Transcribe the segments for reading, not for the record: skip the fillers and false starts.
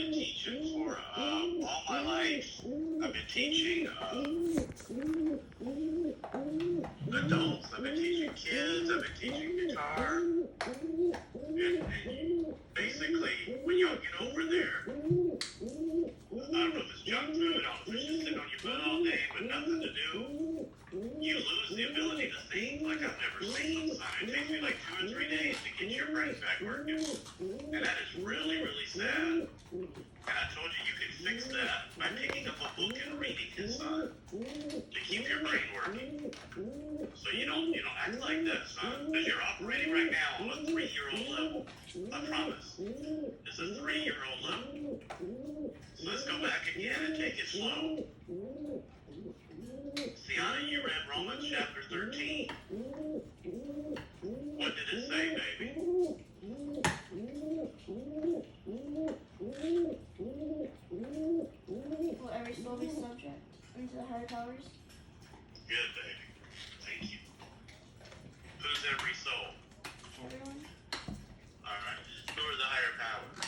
been teaching for all my life. I've been teaching adults. I've been teaching kids. I've been teaching guitar. And basically, when y'all get over there, I don't know if it's junk food, I don't know if it's just sitting on your butt all day with nothing to do, you lose the ability to think like I've never seen, son. It takes me like 2 or 3 days to get your brain back working. And that is really, really sad. And I told you can fix that by picking up a book and reading it, son, to keep your brain working. So you don't act like that, son, because you're operating right now on a 3-year-old level. I promise. It's a 3-year-old level. So let's go back again and take it slow. Sienna, you read Romans chapter 13. What did it say, baby? Will every soul be subject unto the higher powers? Good, baby. Thank you. Who's every soul? Everyone? All right. Who are the higher powers?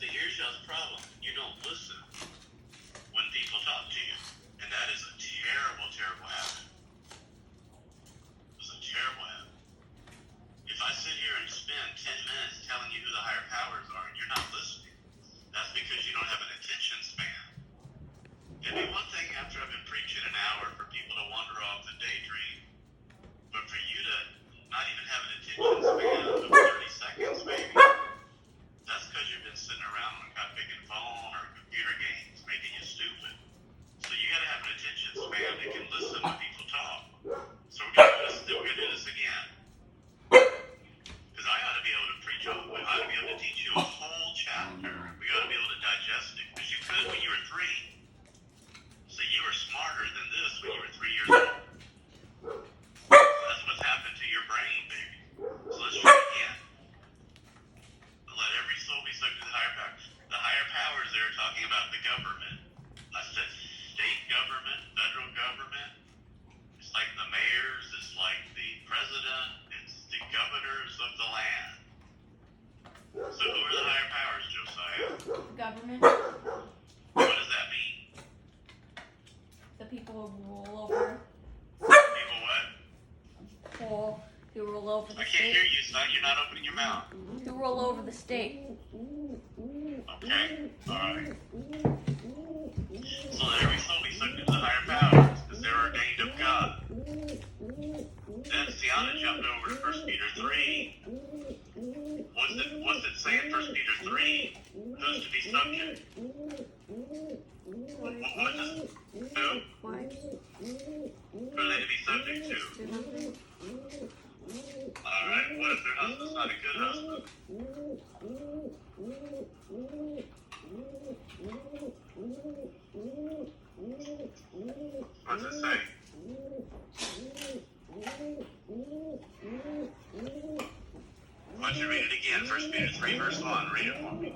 See, here's y'all's problem. You don't listen when people talk to you. And that is a terrible, terrible habit. It's a terrible habit. If I sit here and spend 10 minutes telling you who the higher powers are and you're not listening, that's because you don't have an attention span. It'd be one thing after I've been preaching an hour for people to wander off and daydream, but for you to not even have an attention span of 30 seconds, maybe, that's because you've been sitting around on a picking phone or computer games, making you stupid. So you gotta have an attention span that can listen when people talk. So we're gonna do this again. Because I ought to be able to preach I ought to be able to teach you a whole chapter. We ought to be able to digest it. Because you could when you were 3. So you were smarter than this when you were 3 years old. That's what's happened to your brain, baby. So let's try it again. Let every soul be subject to the higher powers. The higher powers, they're talking about the government. I said state government, federal government. It's like the mayors, it's like the president, it's the governors of the land. So who are the higher powers, Josiah? Government. What does that mean? The people who rule over. People what? People who rule over the I state. can't hear you, son. You're not opening your mouth. Who rule over the state. Okay? Alright. So let every soul be subject to the higher powers, because they're ordained of God. Then Sienna jumped over to 1 Peter 3. What's it saying in 1 Peter 3? Who's to be subject? What does... Who? Wives. Who are they to be subject to? Their husbands. Alright, what if their husband's not a good husband? What's it say? Why don't you read it again? 1 Peter 3 verse 1. Read it for me.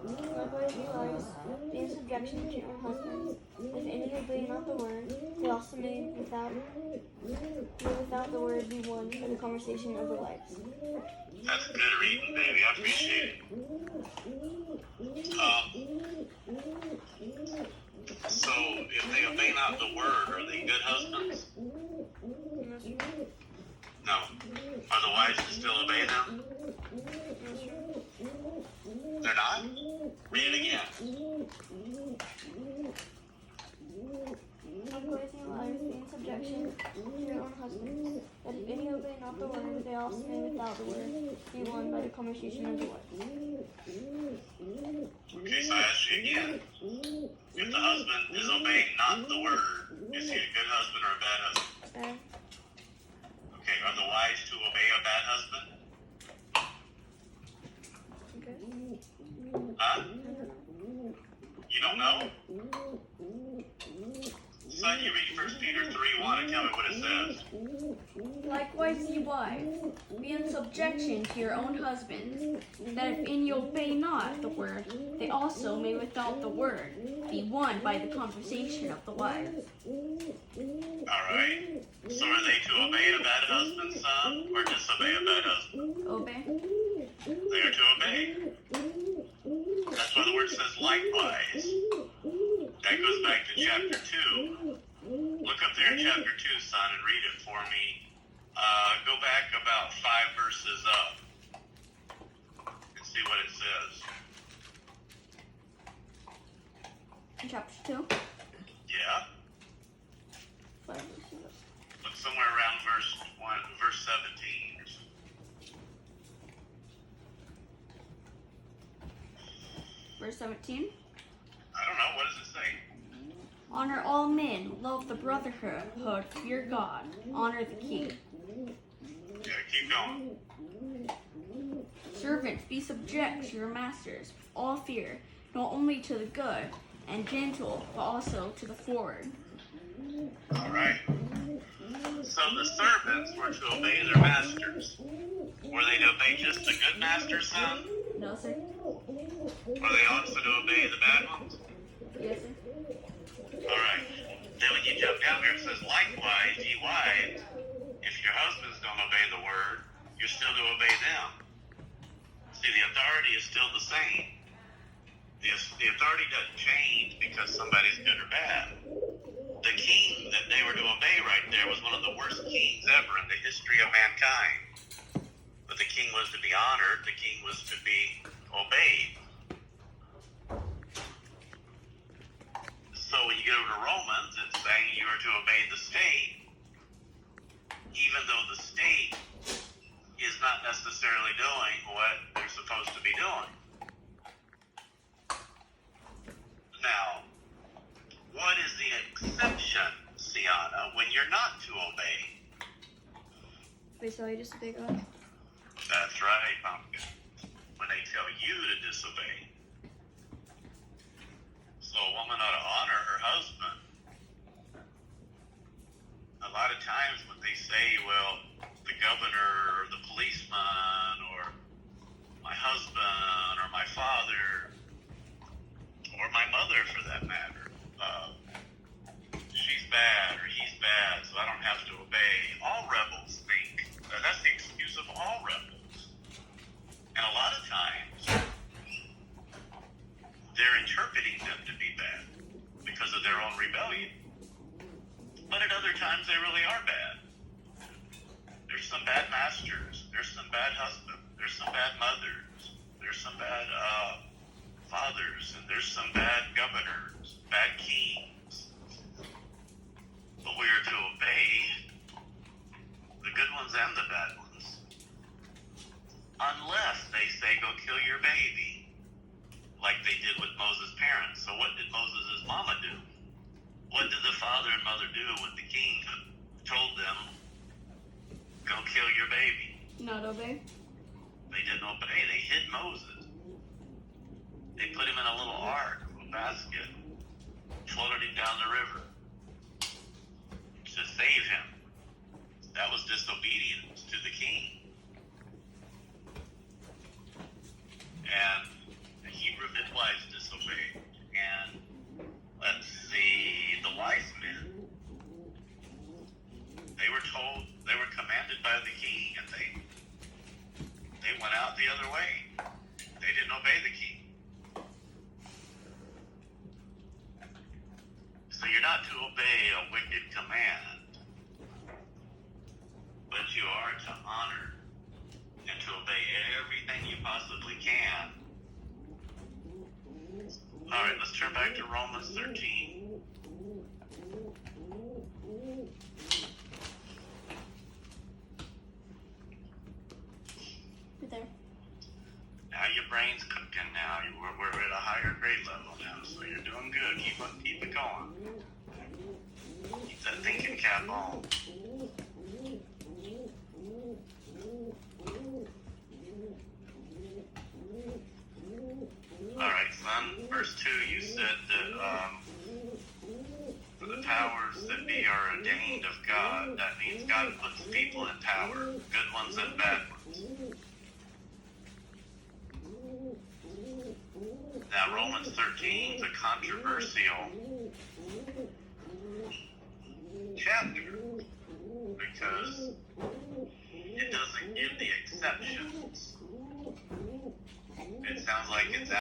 Likewise, you wives, be in subjection to your own husbands. If any obey not the word, they also may without the word be won by the conversation of the wives. That's good reading, baby. I appreciate it. So, if they obey not the word, are they good husbands? No. Are the wives to still obey them? They're not? Read it again. Likewise, you wives, be in subjection to your own husbands. That if any obey not the word, they also may without the word be won by the conversation of the wives. Okay, so I ask you again. If the husband is obeying not the word, is he a good husband or a bad husband? Bad. Okay, are the wives to obey a bad husband? Okay. Huh? You don't know? Son, you read 1 Peter 3:1 and tell me what it says. Likewise, ye wives, be in subjection to your own husbands, that if any obey not the word, they also may without the word be won by the conversation of the wives. Alright. So are they to obey a bad husband, son, or disobey a bad husband? says likewise. That goes back to chapter 2. Look up there in chapter 2, son, and read it for me. Go back about 5 verses up and see what it says. In chapter 2? Yeah. 5 verses up. Look somewhere around verse 17. Verse 17. I don't know. What does it say? Honor all men, love the brotherhood, fear God, honor the king. Yeah, keep going. Servants, be subject to your masters with all fear, not only to the good and gentle, but also to the forward. All right. So the servants were to obey their masters. Were they to obey just the good masters, son? No, sir. Were they also to obey the bad ones? Yes, sir. All right. Then when you jump down here, it says, likewise, ye wives, if your husbands don't obey the word, you're still to obey them. See, the authority is still the same. The authority doesn't change because somebody's good or bad. The king that they were to obey right there was one of the worst kings ever in the history of mankind. But the king was to be honored. The king was to be obeyed. So when you get over to Romans, it's saying you are to obey the state, even though the state is not necessarily doing what they're supposed to be doing. Now, what is the exception, Sienna, when you're not to obey? Wait, so I just obey God? That's right, Pumpkin. When they tell you to disobey. So a woman ought to honor her husband. A lot of times when they say, well, the governor or the policeman or my husband or my father or my mother for that matter, she's bad or he's bad, so I don't have to obey. All rebels think that's the excuse of all rebels. And a lot of times they're interpreting them to be bad because of their own rebellion. But at other times they really are bad. There's some bad masters. There's some bad husbands. There's some bad mothers. There's some bad fathers. And there's some bad governors, bad kings. But we are to obey the good ones and the bad ones. Unless they say, go kill your baby, like they did with Moses' parents. So what did Moses' mama do? What did the father and mother do when the king told them, go kill your baby? Not obey? They didn't obey. They hid Moses. They put him in a little ark, a basket, floated him down the river to save him. That was disobedience to the king. And the Hebrew midwives disobeyed. And let's see, the wise men, they were told, they were commanded by the king, and they went out the other way. They didn't obey the king. So you're not to obey a wicked command, but you are to honor and to obey everything you possibly can. All right, let's turn back to Romans 13. Right there. Now your brain's cooking now. We're at a higher grade level now, so you're doing good. Keep it going. Keep that thinking cap on. All right, son. Verse 2, you said that for the powers that be are ordained of God. That means God puts people in power, good ones and bad ones. Now, Romans 13 is a controversial chapter because it doesn't give the exceptions. It sounds like it's